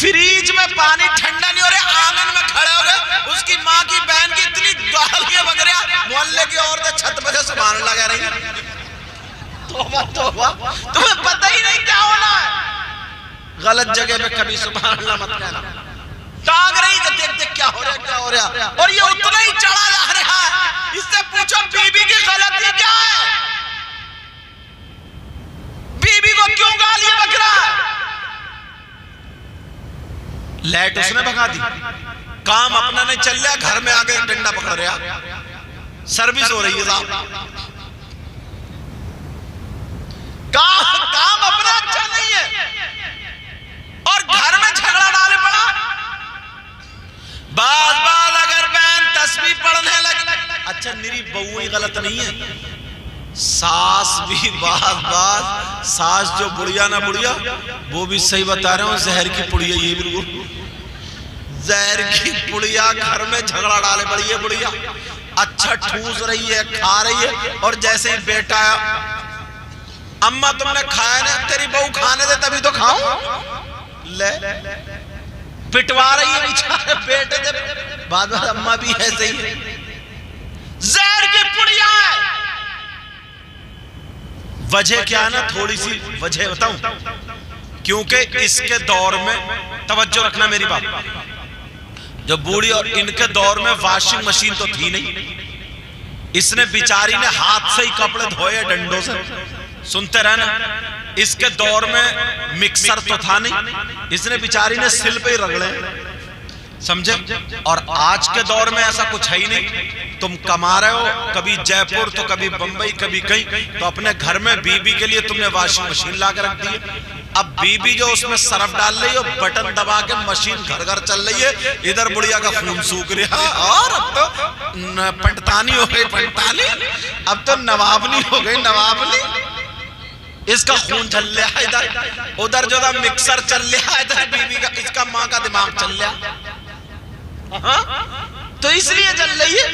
Fridge में पानी ठंडा नहीं हो रहा, आंगन में खड़े हो गए, उसकी माँ की बहन की इतनी गालियां बकरियां, मोहल्ले की औरतें छत पे से सुभान अल्लाह कह रही है। तौबा तौबा, तुम्हें पता ही नहीं क्या होना है। गलत जगह पे कभी सुभान अल्लाह मत कहना। ताक रही कि देख देख क्या हो रहा है, क्या हो रहा है, और ये उतना ही चढ़ा जा रहा है। इससे पूछो बीबी की गलती क्या है, बीबी को क्यों गालियां बक रहा है। लाइट उसने भगा दी, काम अपना नहीं चल रहा, घर में आके डंडा पकड़ रहा, सर्विस हो रही है साहब, काम अपना अच्छा नहीं है और घर में झगड़ा डाले पड़ा। बात अगर बहन तस्बीह पढ़ने लगी, अच्छा निरी बहू ही गलत नहीं है, सास भी बात सास जो बुढ़िया ना बुढ़िया, वो भी सही बता रहे हो, जहर की पुड़िया, ये बिल्कुल जहर की पुड़िया, घर में झगड़ा डाले पड़ी है बुढ़िया, अच्छा ठूस रही है, खा रही है, और जैसे ही बेटा अम्मा तुमने खाया ना, तेरी बहू खाने दे तभी तो खाऊं, ले पिटवा रही है बेचारे बेटे से, बाद में अम्मा भी ऐसे ही है, जहर की पुड़िया है। वजह क्या है ना, थोड़ी सी वजह बताऊं, क्योंकि इसके दौर में तवज्जो रखना मेरी बात, जो बूढ़ी और इनके दौर में वॉशिंग मशीन तो थी नहीं, इसने बिचारी ने हाथ से ही कपड़े धोए डंडों से, सुनते रहना, इसके दौर में मिक्सर तो था नहीं, इसने बिचारी ने सिल पे ही रगड़े, समझे। और आज के दौर में ऐसा कुछ है ही नहीं, तुम कमा रहे हो कभी जयपुर तो कभी बंबई कभी कहीं, तो अपने घर में बीबी के लिए तुमने वॉशिंग मशीन ला के रख दी है। अब बीबी जो उसमें सरफ डाल रही है, बटन दबा के मशीन घर घर चल रही है, इधर बुढ़िया का खून सूख रहा, और अब तो पंडतानी हो गई पंडतानी, अब तो नवाबनी हो गई नवाबनी, इसका खून चल रहा है इधर, उधर जो था मिक्सर चल रहा है, इधर बीबी का, इसका माँ का दिमाग चल रहा, हाँ? तो इसलिए चल रही है।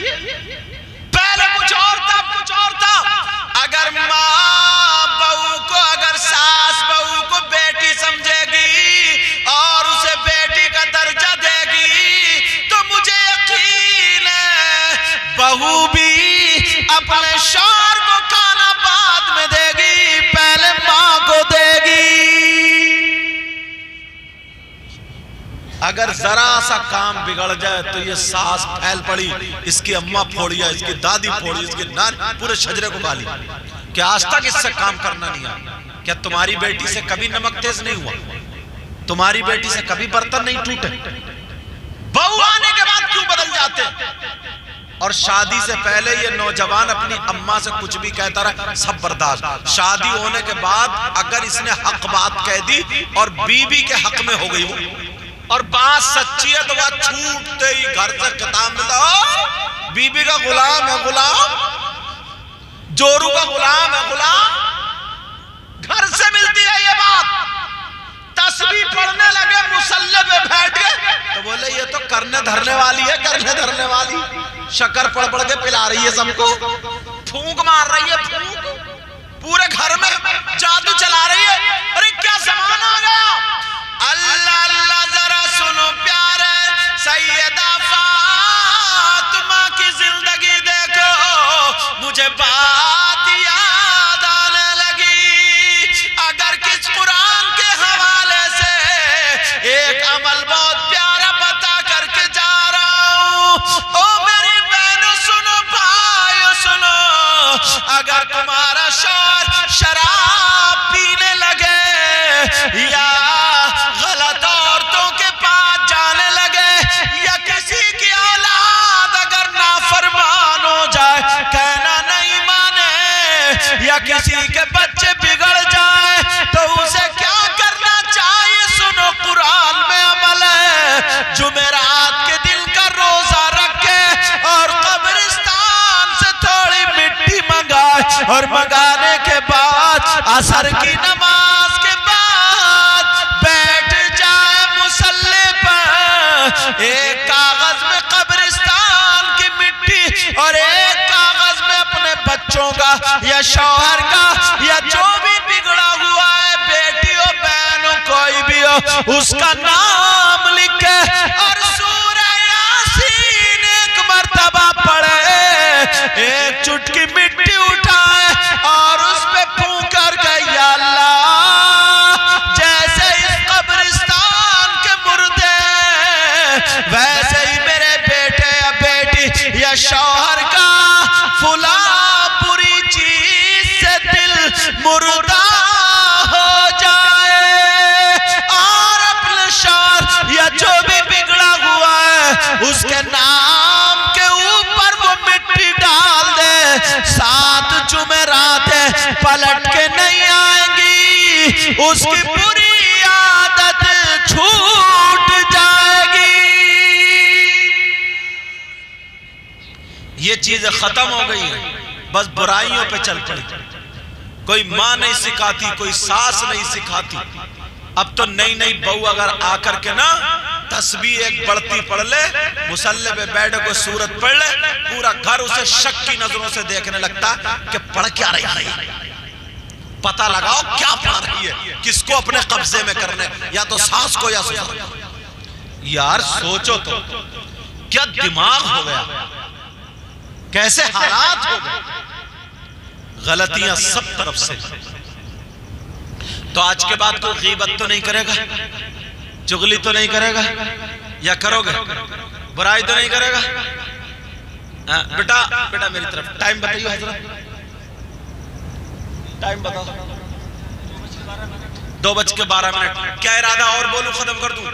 पहले कुछ और था, कुछ और था। अगर माँ बहू को, अगर सास बहू को बेटी समझेगी और उसे बेटी का दर्जा देगी, तो मुझे यकीन है बहू भी अपने शौहर को खाना बाद में देगी, पहले माँ को देगी। अगर जरा सा काम बिगड़ जाए तो ये सास फैल पड़ी, इसकी अम्मा फोड़िया, इसकी दादी फोड़ी, इसकी नानी, पूरे शजरे को गाली। क्या आज तक इससे काम करना नहीं आया? क्या तुम्हारी बेटी से कभी नमक तेज नहीं हुआ? तुम्हारी बेटी से कभी बर्तन नहीं टूटे? बहू आने के बाद क्यों बदल जाते? और शादी से पहले ये नौजवान अपनी अम्मा से कुछ भी कहता रहा, सब बर्दाश्त। शादी होने के बाद अगर इसने हक बात कह दी और बीबी के हक में हो गई वो, और बात सच्ची है, तो वह छूटते ही घर से खिताब मिला, बीबी का गुलाम है गुलाम, जोरू का गुलाम है गुलाम, घर से मिलती है ये बात। तस्बीह पढ़ने लगे, मुसल्ले पे बैठ गए, तो बोले ये तो करने धरने वाली है, करने धरने वाली, शक्कर पड़ पड़ के पिला रही है सबको, फूंक मार रही है, फूंक पूरे घर में जादू चला रही है। अरे क्या जमाना आ गया। अल्लाह अल्लाह, जरा सुनो प्यारे, सैयदा फातिमा की जिंदगी देखो, मुझे बात याद आने लगी। अगर किस कुरान के हवाले से एक अमल बहुत प्यारा बता करके जा रहा हूं, ओ मेरी बहनों सुनो, भाइयों सुनो, अगर तुम्हारा शौहर शराब पीने लगे या गलत औरतों के पास जाने लगे, या किसी की औलाद अगर नाफरमान हो जाए, कहना नहीं माने, या किसी के बच्चे बिगड़ जाए, तो उसे क्या करना चाहिए? सुनो, कुरान में अमल है। जुमेरात के दिन का रोजा रखे और कब्रिस्तान से थोड़ी मिट्टी मंगाए, और मंगाने के बाद असर की नमाज के बाद बैठ जाए मुसल्ले पर, एक कागज में कब्रिस्तान की मिट्टी और एक कागज में अपने बच्चों का या शौहर का या जो भी बिगड़ा हुआ है, बेटी हो बहन हो कोई भी हो, उसका नाम के और सूरह यासीन एक मर्तबा पढ़े, एक चुटकी मिट्टी उठाए और उस पे फूंक कर गए, या अल्लाह जैसे इस कब्रिस्तान के मुर्दे वैसे ही मेरे बेटे या बेटी या शौहर का फुला बुरी चीज से दिल मुर्दा हो जाए, और अपने शौहर या जो भी बिगड़ा हुआ है उसके नाम के ऊपर वो मिट्टी डाल दे, 7 जुमेरातें पलट के नहीं आएंगी, उसकी बुरी आदत छूट जाएगी। ये चीजें खत्म हो गई हैं, बस बुराइयों पे चल पड़ी। कोई माँ नहीं सिखाती, कोई सास नहीं सिखाती। अब तो नई नई बहू अगर आकर के ना तस्बीह एक बढ़ती पढ़ ले, मुसल्ले पे बैठ को सूरत पढ़ ले, पूरा घर उसे शक की नजरों से देखने लगता कि पढ़ क्या रही है। पता लगाओ क्या पढ़ रही है, किसको अपने कब्जे में करने, या तो सास को या ससुर। यार सोचो तो क्या दिमाग हो गया, कैसे हालात हो गए, गलतियां सब तरफ से। तो आज के बाद कोई गीबत तो नहीं करेगा, चुगली तो नहीं करेगा, या करोगे? बुराई तो नहीं करेगा? बेटा बेटा मेरी तरफ टाइम बताइए हजरत, टाइम बताओ। 2:12। क्या इरादा और बोलूं, खत्म कर दूं?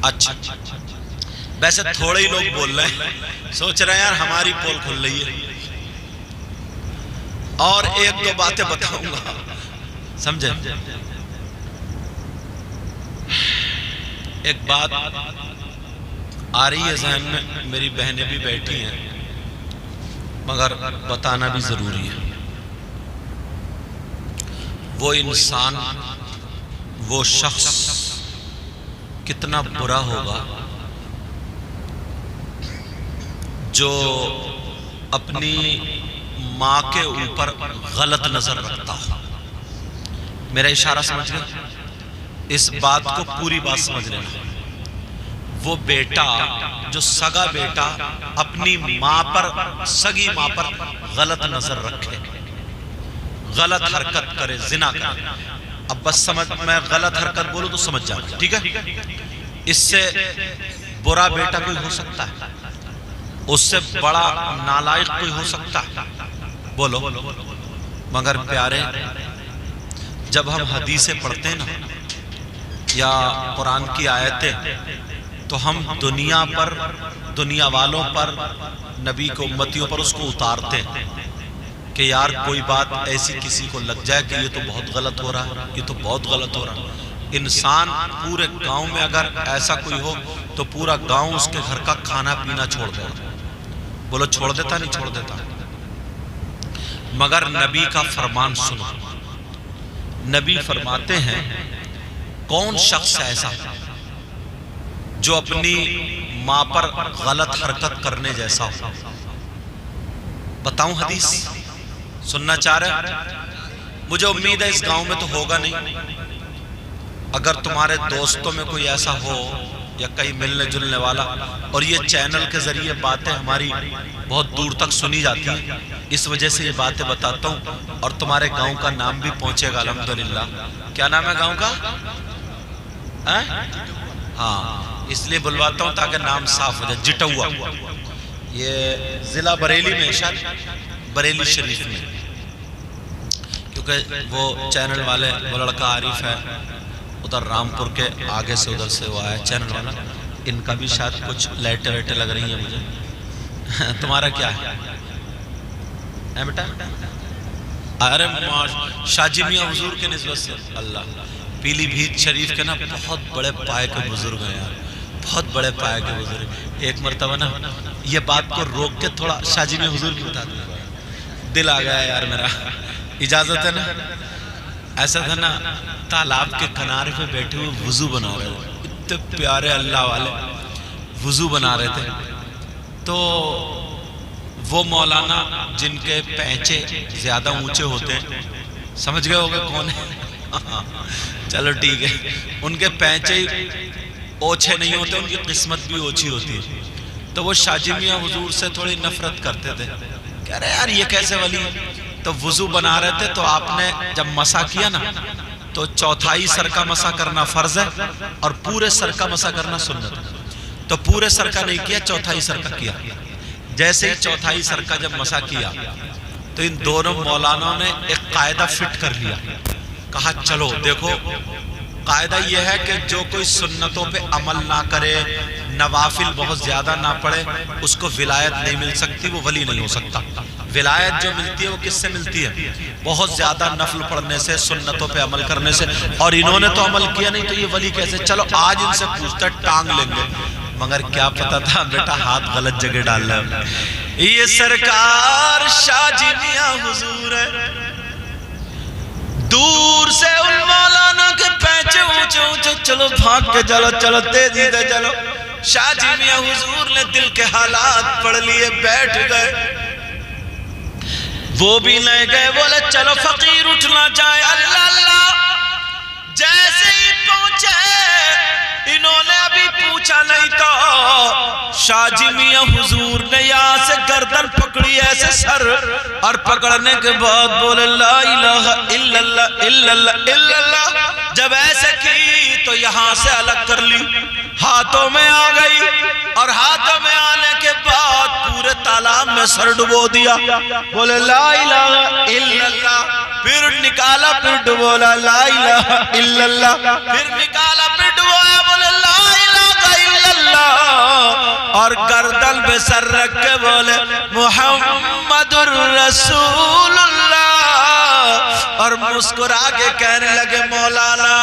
अच्छा, वैसे थोड़े ही लोग बोल रहे हैं, सोच रहे हैं यार हमारी पोल खुल रही है। और 1-2 बातें बताऊंगा, समझे? एक बात आ रही है जहन में, मेरी बहनें भी बैठी हैं, मगर बताना भी जरूरी है। वो इंसान, वो शख्स कितना बुरा होगा जो अपनी माँ के ऊपर गलत नजर रखता हो। मेरा इशारा समझ गए? इस बात को पूरी बात समझ लेना। वो बेटा, जो सगा बेटा अपनी माँ पर, सगी माँ पर गलत नजर रखे, गलत हरकत करे, जिना करे। अब बस समझ, मैं गलत हरकत बोलूं तो समझ जाओ, ठीक है? इससे बुरा बेटा कोई हो सकता है? उससे बड़ा नालायक कोई हो सकता है? बोलो। मगर प्यारे, जब हम हदीसें पढ़ते हैं ना, या कुरान की आयतें, तो हम दुनिया पर, दुनिया वालों पर, नबी को उम्मतियों पर उसको उतारते हैं कि यार कोई बात ऐसी किसी को लग जाए कि ये तो बहुत गलत हो रहा है, ये तो बहुत गलत हो रहा है। इंसान पूरे गांव में अगर ऐसा कोई हो तो पूरा गांव उसके घर का खाना पीना छोड़ देता। बोलो छोड़ देता? नहीं छोड़ देता। मगर नबी का फरमान सुनो। नबी फरमाते हैं, कौन शख्स ऐसा जो अपनी मां पर गलत हरकत करने जैसा हो? बताऊं हदीस? सुनना चाह रहे? मुझे उम्मीद है इस गांव में तो होगा नहीं। अगर तुम्हारे दोस्तों में कोई ऐसा हो या कहीं मिलने जुलने वाला, और ये चैनल के जरिए बातें हमारी बहुत दूर तक सुनी जाती है, इस वजह से ये बातें बताता हूँ, और तुम्हारे गांव का नाम भी पहुंचेगा अल्हम्दुलिल्लाह। क्या नाम है गांव का? हाँ, इसलिए बुलवाता हूँ ताकि नाम साफ हो जाए। जिटौआ, ये जिला बरेली में, शायद बरेली शरीफ में, क्योंकि वो चैनल वाले, वो लड़का आरिफ है, उधर रामपुर के आगे से उधर से वो आया चैनल वाला। इनका भी शायद कुछ लाइटें वाइटें लग रही हैं मुझे। तुम्हारा क्या है बेटा? अरे शाहजी मियां हुजूर के निस्बत से अल्लाह, पीलीभीत शरीफ के ना बहुत बड़े पाए के बुजुर्ग हैं यार, बहुत बड़े पाए के बुजुर्ग। एक मरतबा ना ये बात को रोक के थोड़ा शाहजी मियां हुजूर की बता दूंगा, दिल आ गया यार मेरा, इजाजत है ना? ऐसा था ना, तालाब के किनारे पे बैठे हुए वुजू बना रहे थे, इतने प्यारे अल्लाह वाले वुजू बना रहे थे। तो वो मौलाना जिनके पैंचे ज्यादा ऊंचे होते हैं, समझ गए होंगे कौन है? चलो ठीक है, उनके पैंचे ओछे नहीं होते, उनकी किस्मत भी ओछी होती है। तो वो शाजी मियाँ हुजूर से थोड़ी नफरत करते थे, कह रहे यार ये कैसे वली है। तो वुजू बना रहे थे, तो आपने जब मसा किया ना, तो चौथाई सर का मसा करना फर्ज है और पूरे सर का मसा करना सुन्नत है। तो पूरे सर का नहीं किया, चौथाई सर का किया। जैसे ही चौथाई सर का जब मसा किया, तो इन दोनों मौलाना ने एक कायदा फिट कर लिया। कहा चलो देखो, कायदा यह है कि जो कोई सुन्नतों पे अमल ना करे, नवाफिल बहुत ज्यादा ना पढ़े, उसको विलायत नहीं मिल सकती, वो वली नहीं हो सकता। विलायत जो मिलती है वो किससे मिलती है? बहुत ज्यादा नफल पढ़ने से, सुन्नतों पे अमल करने से। और इन्होंने तो अमल किया नहीं, तो ये वली कैसे? चलो आज इनसे पूछते, टांग लेंगे। मगर क्या पता था बेटा हाथ गलत जगह डाल रहा है। ये सरकार शाजी मियां हुजूर है। दूर से उन मौलाना के पैंचे ऊंचे ऊंचे, चलो भाग के चलो, चलो तेजी से चलो। शाजी मियां हुजूर ने दिल के हालात पढ़ लिए, बैठ गए। वो भी नहीं गए, बोले चलो फकीर उठना चाहे, अल्लाह अल्लाह। जैसे ही पहुंचे, इन्होंने अभी पूछा नहीं तो शाजी मियां हुजूर ने यहाँ से गर्दन पकड़ी ऐसे सर, और पकड़ने के बाद बोले ला इलाहा इल्लल्लाह इल्लल्लाह इल्लल्लाह। जब ऐसे की तो यहाँ से अलग कर ली, हाथों में आ गई, और हाथों में आने के बाद पूरे तालाब में सर डुबो दिया। बोले ला इलाहा इल्लल्लाह। फिर निकाला, फिर डुबोला ला इलाहा इल्लल्लाह। फिर निकाला, फिर डुबोया, बोले ला इलाहा इल्लल्लाह। और गर्दन पे सर रख के बोले मुहम्मदुर रसूलुल्लाह। और मुस्कुरा के कहने लगे मौलाना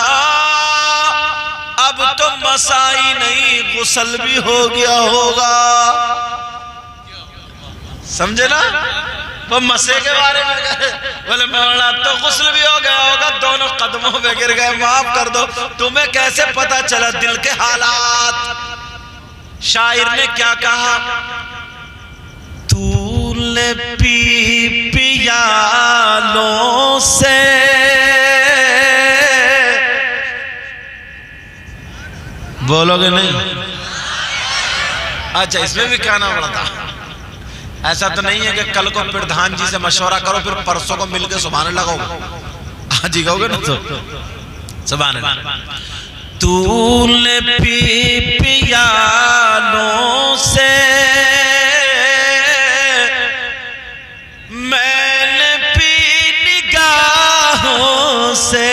अब तो मसाई नहीं, गुस्ल भी हो गया होगा। समझे ना? वो मसे के बारे में कहे, बोले मौलाना तो गुस्ल भी हो गया होगा, दोनों कदमों पे गिर गए, माफ कर दो। तुम्हें कैसे पता चला दिल के हालात? शायर ने क्या कहा? तूने पी पियालों से बोलोगे नहीं? अच्छा, इसमें भी कहना पड़ा था। ऐसा तो नहीं है कि कल को प्रधान जी से मशवरा करो, फिर परसों को मिलकर सुभान लगाओगे। आज ही कहोगे ना तो सुभान अल्लाह। तूने पी पियालों से, मैंने पी निगाहों से।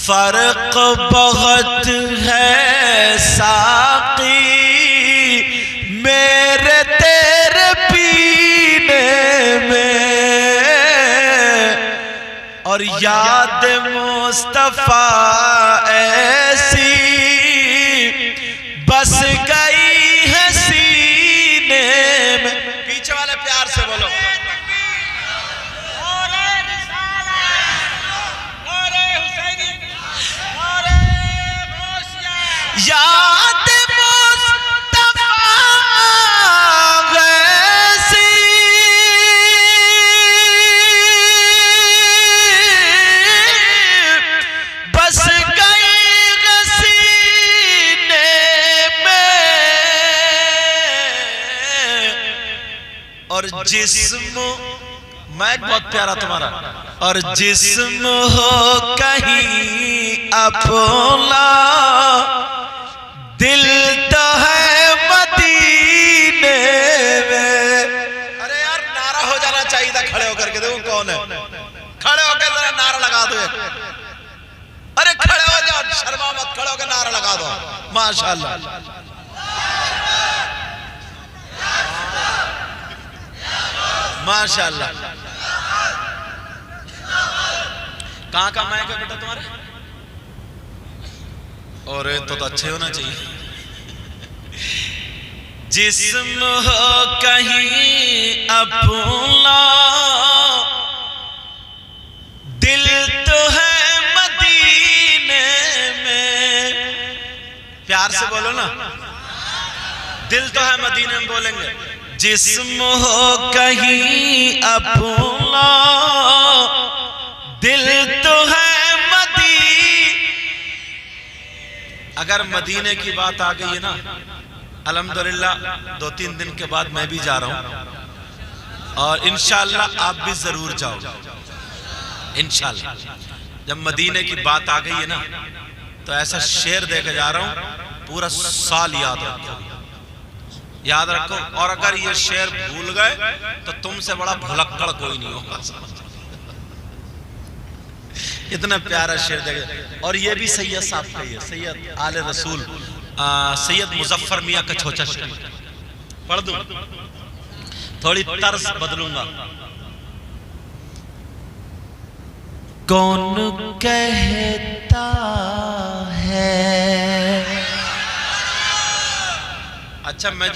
फर्क बहुत है साकी मेरे तेरे पीने में, और याद मुस्तफा ऐसी बस गई है सीने में। पीछे वाले प्यार से बोलो याद मुस्तफा वैसी बस गई सीने में, और जिस्म मैं बहुत प्यारा तुम्हारा, और जिस्म हो कहीं अपना दिल तो है मदीने में। अरे यार नारा हो जाना चाहिए था खड़े होकर के। देखो कौन है, खड़े होकर जरा नारा लगा दो। अरे खड़े हो जाओ, शर्मा मत, खड़े होकर नारा लगा दो। माशाल्लाह माशाल्लाह। कहाँ का माइक है बेटा तुम्हारे? और तो अच्छे होना चाहिए। जिस्म हो कहीं अपना, दिल तो है मदीने में। प्यार से बोलो ना, दिल तो है मदीने में बोलेंगे। जिस्म हो कहीं अपना, दिल तो है मदीने। अगर मदीने की बात आ गई है ना, अल्हम्दुलिल्लाह 2-3 दिन के बाद मैं भी जा रहा हूं और इंशाअल्लाह आप भी जरूर जाओ इंशाअल्लाह। जब मदीने की बात आ गई है ना, तो ऐसा शेर देकर जा रहा हूं, पूरा साल याद रखो, याद रखो। और अगर ये शेर भूल गए तो तुमसे बड़ा भुलक्कड़ कोई नहीं होगा। इतना प्यारा शेर देगा। और ये भी सैयद साहब का ही है, सैयद आले रसूल सैयद मुजफ्फर मियाँ का छोटा शेर पढ़ दूं, थोड़ी तर्ज बदलूंगा। कौन कहता है, अच्छा मैं